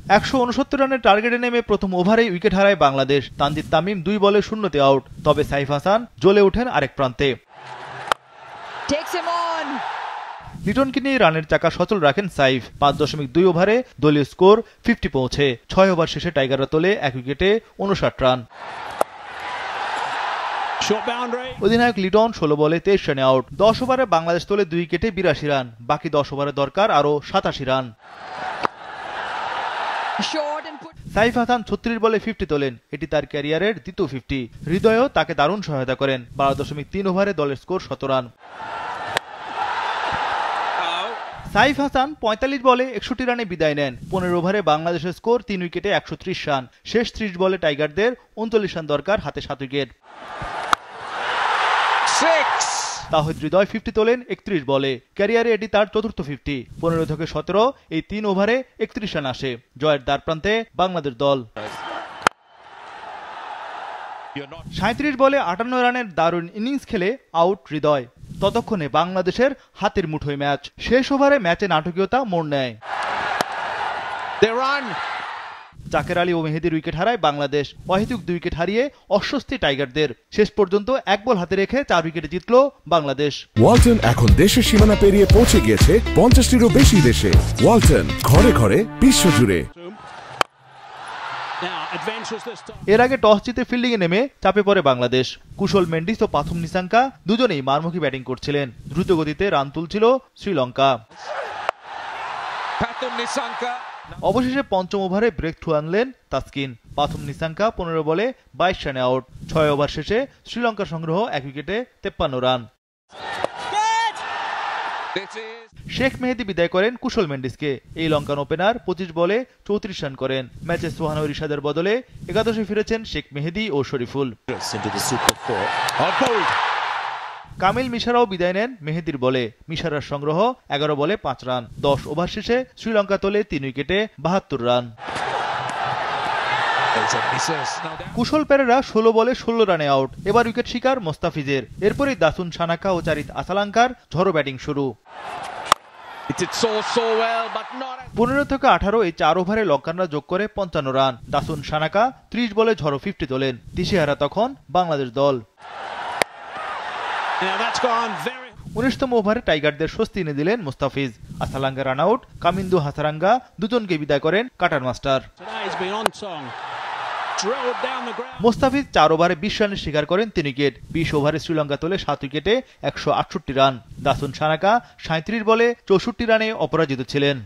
169 রানের টার্গেটে নেমে প্রথম ওভারেই উইকেট হারায় বাংলাদেশ। তানজিদ তামিম 2 বলে 0তে আউট। তবে সাইফ হাসান জ্বলে ওঠেন আরেক প্রান্তে। লিটনকে নিয়ে রানের চাকা সচল রাখেন সাইফ। 5.2 ওভারে দলীয় স্কোর 50 পৌঁছে। 6 ওভার শেষে টাইগাররা তোলে 1 উইকেটে 59 রান। অধিনায়ক লিটন 16 বলে 23 রানে আউট। 10 ওভারে বাংলাদেশ তোলে 2 উইকেটে 82 রান। বাকি 10 ওভারে দরকার আরো 87 রান। সাইফ হাসান 36 বলে 50 তোলেন। এটি তার ক্যারিয়ারের দ্বিতীয় 50। হৃদয়ও তাকে দারুণ সহায়তা করেন। 12.3 ওভারে দলের স্কোর 17 রান। সাইফ হাসান 45 বলে 61 রানে বিদায় নেন। 15 ওভারে বাংলাদেশের স্কোর 3 উইকেটে 130 রান। শেষ 30 বলে টাইগারদের 39 রান দরকার, হাতে 7 উইকেট। তাহিদ হৃদয় 50 তোলেন 31 বলে। ক্যারিয়ারে এটি তার চতুর্থ 50। 15 থেকে 17 এই 3 ওভারে 31 রান আসে। জয়ের দ্বারপ্রান্তে বাংলাদেশ দল। 37 বলে 58 রানের দারুণ ইনিংস খেলে আউট হৃদয়। ততক্ষণে বাংলাদেশের হাতের মুঠোয় ম্যাচ। শেষ ওভারে ম্যাচে নাটকীয়তা মোড় নেয়। জাকের আলী ও মেহেদীর উইকেট হারায় বাংলাদেশ। অহেতুক 2 উইকেট হারিয়ে অস্বস্তি টাইগারদের। শেষ পর্যন্ত 1 বল হাতে রেখে 4 উইকেটে জিতল বাংলাদেশ। ওয়ালটন এখন দেশের সীমানা পেরিয়ে পৌঁছে গিয়েছে 50টিরও বেশি দেশে। ওয়ালটন, ঘরে ঘরে বিশ্বজুড়ে। এর আগে টস জিতে ফিল্ডিংয়ে নেমে চাপে পড়ে বাংলাদেশ। কুশল মেন্ডিস ও পাথুম নিসাঙ্কা দুজনেই মারমুখী ব্যাটিং করছিলেন। দ্রুত গতিতে রান তুলছিল শ্রীলঙ্কা। অবশেষে পঞ্চম ওভারে ব্রেক থ্রু আনলেন তাসকিন। পাথুম নিসাঙ্কা 15 বলে 22 রানে আউট। 6 ওভার শেষে শ্রীলঙ্কার সংগ্রহ 1 উইকেটে 53 রান। শেখ মেহেদী বিদায় করেন কুশল মেন্ডিসকে। এই লঙ্কান ওপেনার 25 বলে 34 রান করেন। ম্যাচে সোহান রিশাদের বদলে একাদশে ফিরেছেন শেখ মেহেদী ও শরীফুল। কামিল মিশারাও বিদায় নেন মেহেদীর বলে। মিশারার সংগ্রহ 11 বলে 5 রান। 10 ওভার শেষে শ্রীলঙ্কা তোলে 3 উইকেটে 72 রান। কুশল পেরেরা 16 বলে 16 রানে আউট। এবার উইকেট শিকার মোস্তাফিজের। এরপরই দাসুন সানাকা ও চারিত আসালাঙ্কার ঝড়ো ব্যাটিং শুরু। 15 থেকে 18 এই 4 ওভারে লঙ্কানরা যোগ করে 55 রান। দাসুন সানাকা 30 বলে ঝড়ো 50 তোলেন। দিশেহারা তখন বাংলাদেশ দল। 19তম ওভারে টাইগারদের স্বস্তি এনে দিলেন মুস্তাফিজ। Asalanka run out. কামিন্দু হাসারাঙ্গা দুজনকে বিদায় করেন কাটার মাস্টার। মুস্তাফিজ 4 ওভারে 20 রানের শিকার করেন 3 উইকেট। 20 ওভারে শ্রীলঙ্কা তোলে 7 উইকেটে 168 রান। দাসুন সানাকা 37 বলে 64 রানে অপরাজিত ছিলেন।